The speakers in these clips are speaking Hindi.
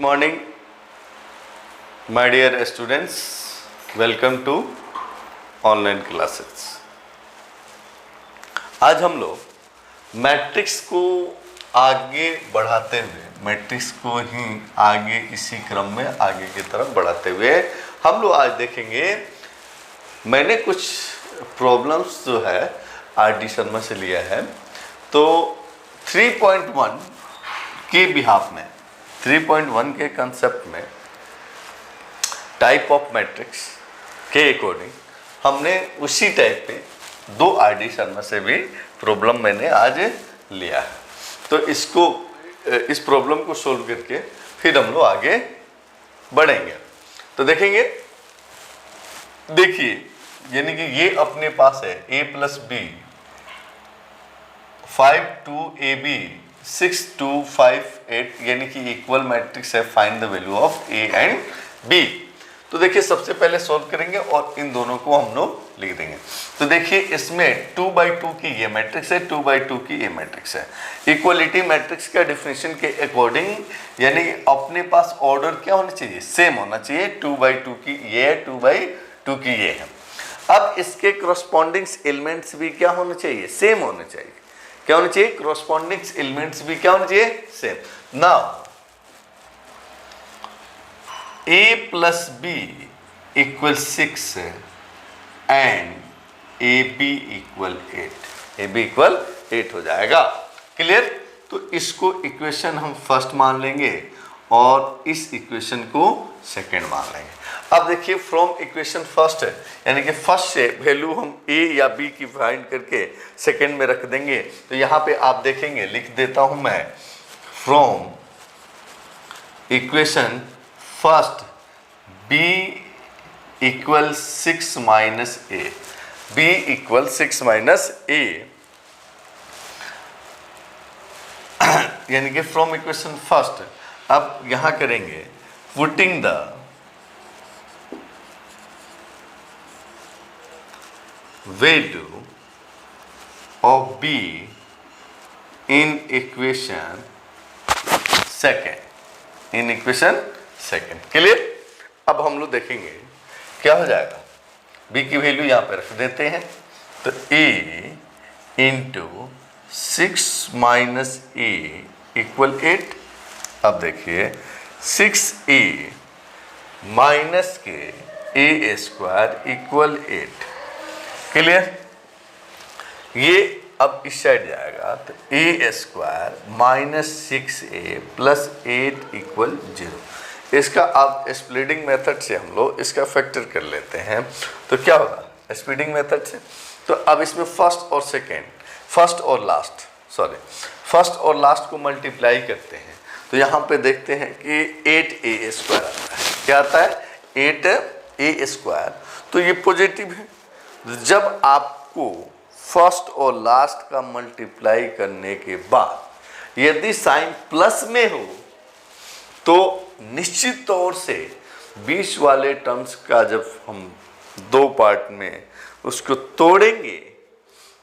morning, my dear students. Welcome to online classes. आज हम लोग मैट्रिक्स को आगे बढ़ाते हुए, मैट्रिक्स को ही आगे इसी क्रम में आगे की तरफ बढ़ाते हुए हम लोग आज देखेंगे। मैंने कुछ प्रॉब्लम्स जो है आर.डी. शर्मा से लिया है, तो 3.1 के बिहाफ में, 3.1 के कंसेप्ट में टाइप ऑफ मैट्रिक्स के अकॉर्डिंग हमने उसी टाइप पे दो आर.डी. शर्मा से भी प्रॉब्लम मैंने आज लिया है। तो इस प्रॉब्लम को सोल्व करके फिर हम लोग आगे बढ़ेंगे। तो देखेंगे, देखिए, यानी कि ये अपने पास है a + b, 5 2 ab, 6 2 5 8, यानी कि इक्वल मैट्रिक्स है। Find the value of a and b। तो देखिए, सबसे पहले सॉल्व करेंगे और इन दोनों को हम लोग लिख देंगे। तो देखिए, इसमें 2/2 की ये मैट्रिक्स है, 2/2 की ये मैट्रिक्स है। इक्वलिटी मैट्रिक्स का डिफिनेशन के अकॉर्डिंग, यानी अपने पास ऑर्डर क्या होना चाहिए, सेम होना चाहिए। 2/2 की ये है, 2/2 की ये है। अब इसके करस्पॉन्डिंग एलिमेंट्स भी क्या होने चाहिए, सेम होने चाहिए। क्या होना चाहिए, करस्पॉन्डिंग एलिमेंट्स भी क्या होना चाहिए, same. Now a + b = 6 and ab = 8, ab = 8 हो जाएगा। क्लियर। तो इसको इक्वेशन हम फर्स्ट मान लेंगे और इस इक्वेशन को सेकंड मान लेंगे। अब देखिए, फ्रॉम इक्वेशन फर्स्ट है, यानी कि फर्स्ट से वैल्यू हम a या b की फाइंड करके सेकंड में रख देंगे। तो यहाँ पे आप देखेंगे, लिख देता हूँ मैं, from equation first b = 6 - a, b = 6 - a, यानी कि फ्रॉम इक्वेशन फर्स्ट। अब यहां करेंगे putting the value of b in equation second, in equation second. Clear. अब हम लोग देखेंगे क्या हो जाएगा। b की वैल्यू यहां पे रख देते हैं, तो a × 6 - a = 8। अब देखिए, 6a माइनस के a² = 8। क्लियर। ये अब इस साइड जाएगा, तो a² - 6a + 8 = 0। इसका अब स्प्लिटिंग मेथड से हम लोग इसका फैक्टर कर लेते हैं। तो क्या होगा स्प्लिटिंग मेथड से, तो अब इसमें फर्स्ट और लास्ट को मल्टीप्लाई करते हैं। तो यहाँ पे देखते हैं कि 8a² आता है। क्या आता है, 8a²। तो ये पॉजिटिव है। जब आपको फर्स्ट और लास्ट का मल्टीप्लाई करने के बाद यदि साइन प्लस में हो, तो निश्चित तौर से 20 वाले टर्म्स का जब हम दो पार्ट में उसको तोड़ेंगे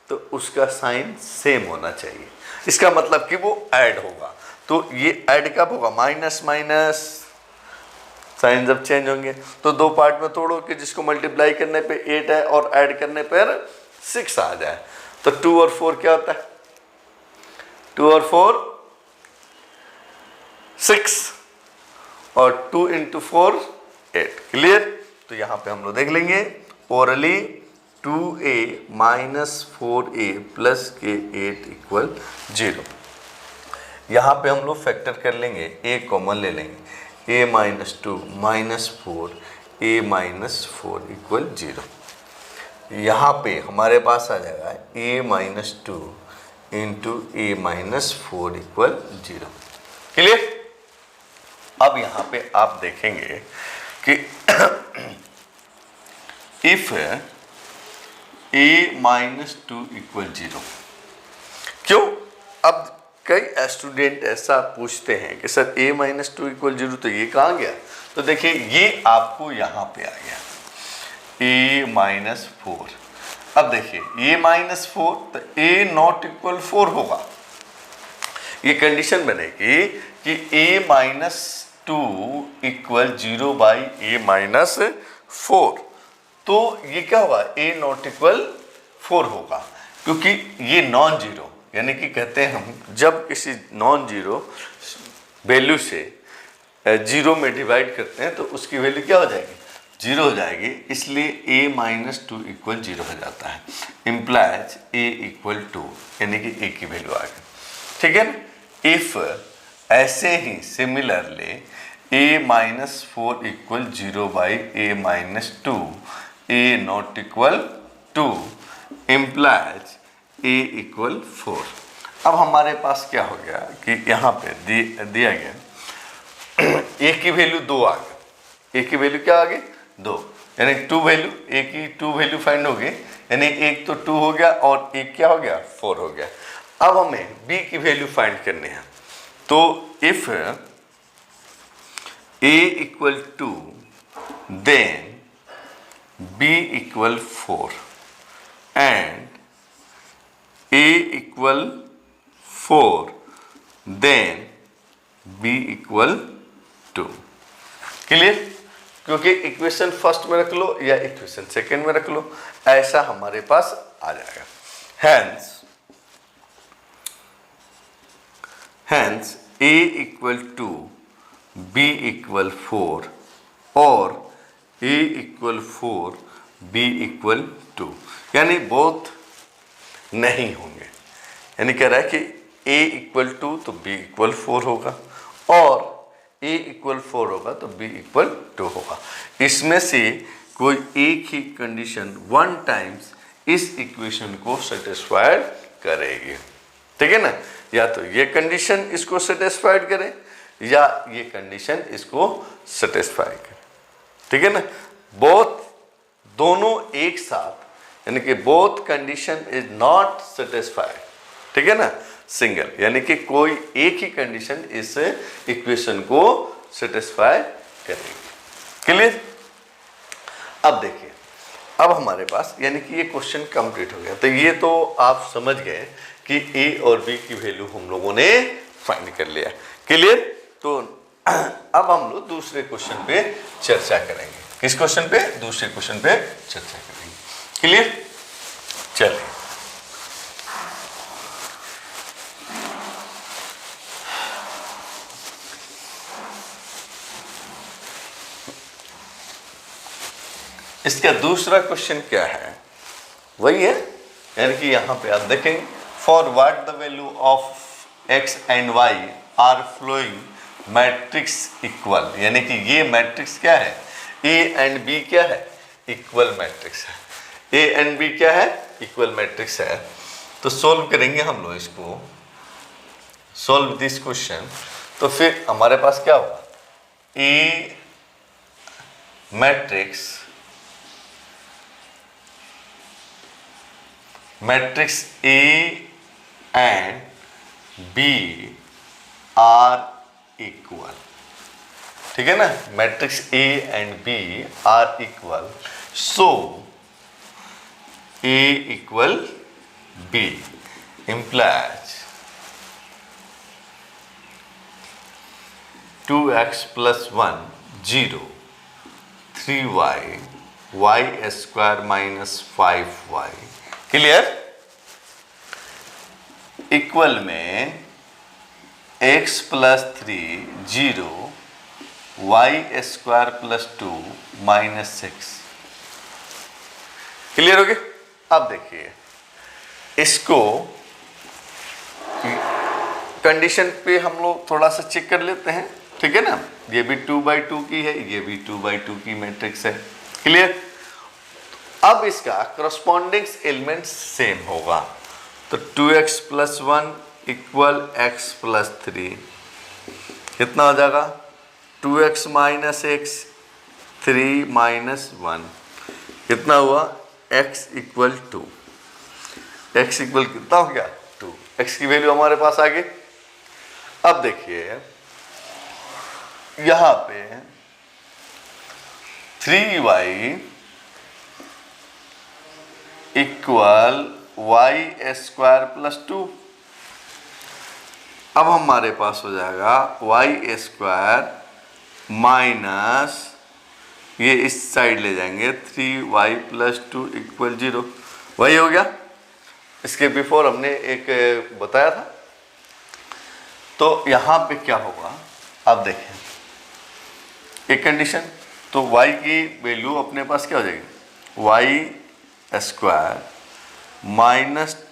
तो उसका साइन सेम होना चाहिए। इसका मतलब कि वो ऐड होगा। तो ये ऐड कब होगा, माइनस माइनस साइन जब चेंज होंगे। तो दो पार्ट में तोड़ो कि जिसको मल्टीप्लाई करने पे 8 है और ऐड करने पर 6 आ जाए। तो 2 और 4 क्या होता है, 2 और 4 6 और 2 × 4 8। क्लियर। तो यहाँ पे हम लोग देख लेंगे ओरली 2a - 4a + के 8 = 0। यहाँ पे हम लोग फैक्टर कर लेंगे, a कॉमन ले लेंगे, a - 2 - 4 a - 4 = 0। यहाँ पे हमारे पास आ जाएगा a - 2 × a - 4 = 0। क्लियर। अब यहाँ पे आप देखेंगे कि इफ a - 2 = 0, क्यों। अब कई स्टूडेंट ऐसा पूछते हैं कि सर a - 2 = 0, तो ये कहाँ गया। तो देखिए, ये आपको यहाँ पे आ गया a - 4। अब देखिए, a - 4, तो a ≠ 4 होगा। ये कंडीशन बनेगी कि a - 2 equal 0 by A minus 4। तो ये क्या होगा, ए नॉट इक्वल 4 होगा, क्योंकि ये नॉन जीरो, यानी कि कहते हैं हम जब किसी नॉन जीरो वैल्यू से जीरो में डिवाइड करते हैं तो उसकी वैल्यू क्या हो जाएगी, जीरो हो जाएगी, इसलिए a माइनस 2 इक्वल 0 हो जाता है। इम्प्लाइज a इक्वल 2, यानी कि a की वैल्यू आ गई, ठीक है ना। इफ ऐसे ही similarly a minus 4 equal 0 by a minus 2, a not equal 2, implies a equal 4। अब हमारे पास क्या हो गया कि यहाँ पे दिया गया a की वैल्यू 2 आ गई, a की वैल्यू क्या आ गई 2, यानी 2 वैल्यू, a की 2 वैल्यू फाइंड हो गई, यानी एक तो 2 हो गया और एक क्या हो गया 4 हो गया। अब हमें b की वैल्यू फाइंड करनी है, तो if a equal 2 then b equal 4 and a equal 4 then b equal 2। Clear, क्योंकि इक्वेशन फर्स्ट में रख लो या इक्वेशन सेकंड में रख लो, ऐसा हमारे पास आ जाएगा। Hence a equal 2 b equal 4 और a इक्वल 4 b इक्वल 2, यानी बोथ नहीं होंगे, यानी कह रहा है कि a इक्वल 2 तो b इक्वल 4 होगा और a इक्वल 4 होगा तो b इक्वल 2 होगा। इसमें से कोई एक ही कंडीशन वन टाइम्स इस इक्वेशन को सेटिस्फाइड करेगी, ठीक है ना। या तो ये कंडीशन इसको सेटिस्फाइड करे या ये कंडीशन इसको सेटिस्फाई करे, ठीक है ना। बोथ दोनों एक साथ, यानी कि both condition is not satisfied, ठीक है ना, सिंगल, यानी कि कोई एक ही कंडीशन इस इक्वेशन को सेटिस्फाई करेगी। क्लियर। अब देखिए, अब हमारे पास यानी कि ये क्वेश्चन कंप्लीट हो गया। तो ये तो आप समझ गए कि a और b की वैल्यू हम लोगों ने फाइंड कर लिया। क्लियर। तो अब हम लोग दूसरे क्वेश्चन पे चर्चा करेंगे। किस क्वेश्चन पे? दूसरे क्वेश्चन पे चर्चा करेंगे। क्लियर। चलिए, इसका दूसरा क्वेश्चन क्या है, वही है, यानी कि यहां पे आप देखेंगे, for what the value of x and y are following matrix equal, यानी कि ये मैट्रिक्स क्या है, a एंड b क्या है, इक्वल मैट्रिक्स है। a एंड b क्या है, इक्वल मैट्रिक्स है। तो सोल्व करेंगे हम लोग इसको, सोल्व दिस क्वेश्चन। तो फिर हमारे पास क्या होगा, a matrix A and B are equal, ठीक है ना। Matrix A and B are equal, so A equal B implies 2x plus 1 0, 3y, y square minus 5y। Clear. Equal में x plus 3 0, y square plus 2 minus 6। Clear हो गया। अब देखिए, इसको कंडीशन पे हम लोग थोड़ा सा चेक कर लेते हैं, ठीक है ना। ये भी 2/2 की है, ये भी 2/2 की मैट्रिक्स है। क्लियर। अब इसका करस्पॉन्डिंग एलिमेंट सेम होगा, तो 2x plus 1 equal x plus 3, कितना हो जाएगा 2x माइनस x, 3 माइनस 1, कितना हुआ x इक्वल 2। x इक्वल कितना हो गया 2, x की वैल्यू हमारे पास आ गई। अब देखिए यहां पे 3y equal y square plus 2। अब हमारे पास हो जाएगा y स्क्वायर माइनस ये इस साइड ले जाएंगे 3y + 2 = 0। वही हो गया, इसके बिफोर हमने एक बताया था। तो यहाँ पे क्या होगा आप देखें, एक कंडीशन, तो y की वैल्यू अपने पास क्या हो जाएगी, y² -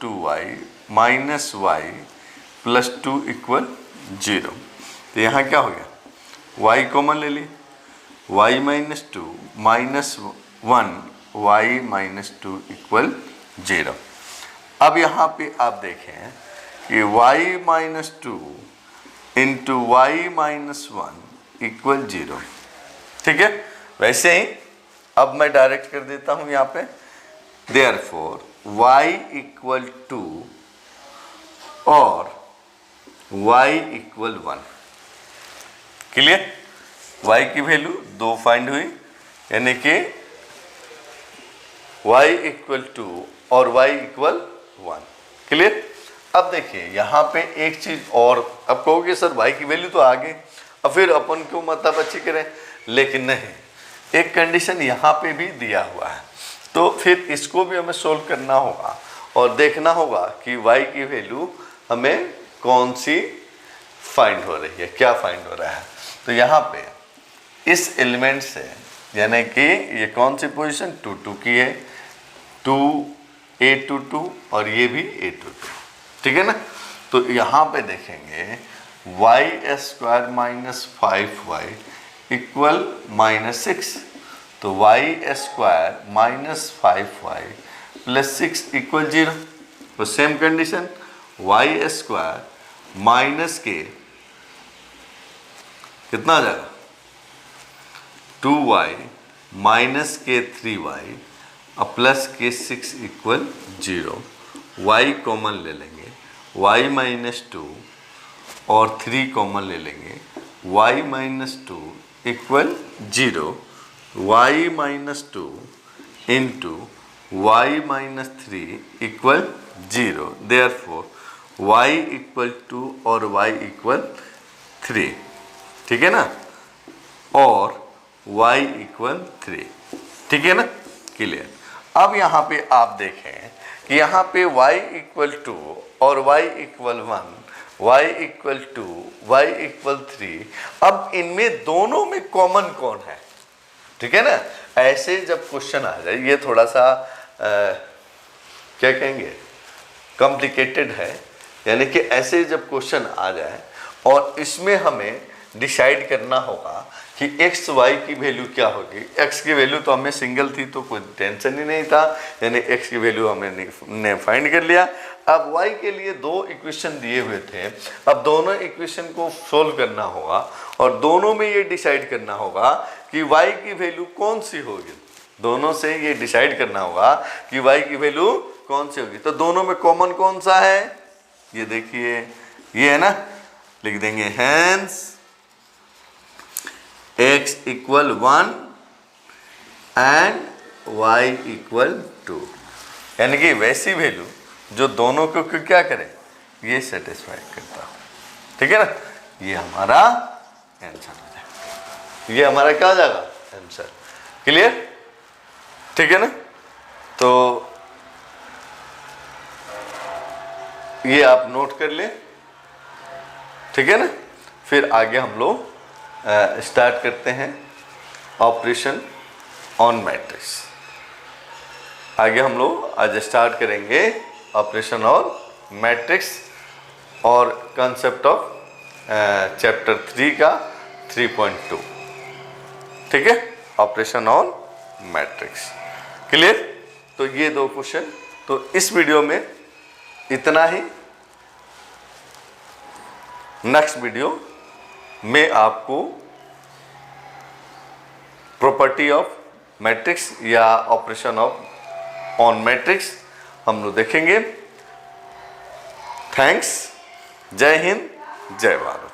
2y - y + 2 = 0। तो यहाँ क्या हो गया, y कॉमन ले ली, y - 2 - 1 y - 2 = 0। अब यहाँ पे आप देखें कि y - 2 × y - 1 = 0। ठीक है, वैसे ही अब मैं डायरेक्ट कर देता हूँ यहाँ पे, देयरफॉर y = 2 और y = 1। क्लियर, y की वैल्यू 2 फाइंड हुई, यानी कि y = 2 और y = 1। क्लियर। अब देखिए यहाँ पे एक चीज और, अब कहोगे सर y की वैल्यू तो आ गई, अब फिर अपन क्यों मतलब अच्छी करें, लेकिन नहीं, एक कंडीशन यहाँ पे भी दिया हुआ है, तो फिर इसको भी हमें सोल्व करना होगा और देखना होगा कि y की वैल्यू हमें कौन सी फाइंड हो रही है, क्या फाइंड हो रहा है। तो यहाँ पे इस एलिमेंट से, यानी कि ये कौन सी पोजीशन 2 2 की है, 2a2 और ये भी a2, ठीक है ना। तो यहाँ पे देखेंगे y² - 5y = -6, तो y² - 5y + 6 = 0। तो सेम कंडीशन, y² माइनस के कितना आ जाएगा 2y माइनस के 3y और प्लस के 6 = 0। y कॉमन ले लेंगे, y - 2 और 3 कॉमन ले लेंगे, y - 2 = 0। y - 2 × y - 3 = 0। Therefore y = 2 और y = 3, ठीक है ना, और y = 3, ठीक है ना, क्लियर। अब यहाँ पे आप देखें कि यहाँ पे y = 2 और y = 1, y = 2, y = 3। अब इनमें दोनों में कॉमन कौन है, ठीक है ना। ऐसे जब क्वेश्चन आ जाए, ये थोड़ा सा क्या कहेंगे, कॉम्प्लिकेटेड है, यानी कि ऐसे जब क्वेश्चन आ जाए और इसमें हमें डिसाइड करना होगा कि x y की वैल्यू क्या होगी। x की वैल्यू तो हमें सिंगल थी तो कोई टेंशन ही नहीं था, यानी x की वैल्यू हमने फाइंड कर लिया। अब y के लिए 2 इक्वेशन दिए हुए थे, अब दोनों इक्वेशन को सोल्व करना होगा और दोनों में ये डिसाइड करना होगा कि y की वैल्यू कौन सी होगी। दोनों से ये डिसाइड करना होगा कि y की वैल्यू कौन सी होगी। तो दोनों में कॉमन कौन सा है, ये देखिए, ये है ना, लिख देंगे हेंस x = 1 एंड y = 2, यानी कि वैसी वैल्यू जो दोनों को क्या करे, ये सेटिस्फाई करता हो, ठीक है ना। ये हमारा आंसर हो जाएगा, ये हमारा क्या हो जाएगा आंसर, क्लियर, ठीक है ना। तो ये आप नोट कर लें, ठीक है ना। फिर आगे हम लोग स्टार्ट करते हैं ऑपरेशन ऑन मैट्रिक्स। आगे हम लोग आज स्टार्ट करेंगे ऑपरेशन ऑन मैट्रिक्स और कंसेप्ट ऑफ चैप्टर 3 का 3.2, ठीक है, ऑपरेशन ऑन मैट्रिक्स, क्लियर। तो ये 2 क्वेश्चन, तो इस वीडियो में इतना ही। नेक्स्ट वीडियो में आपको प्रॉपर्टी ऑफ मैट्रिक्स या ऑपरेशन ऑफ ऑन मैट्रिक्स हम लोग देखेंगे। थैंक्स, जय हिंद, जय भारत।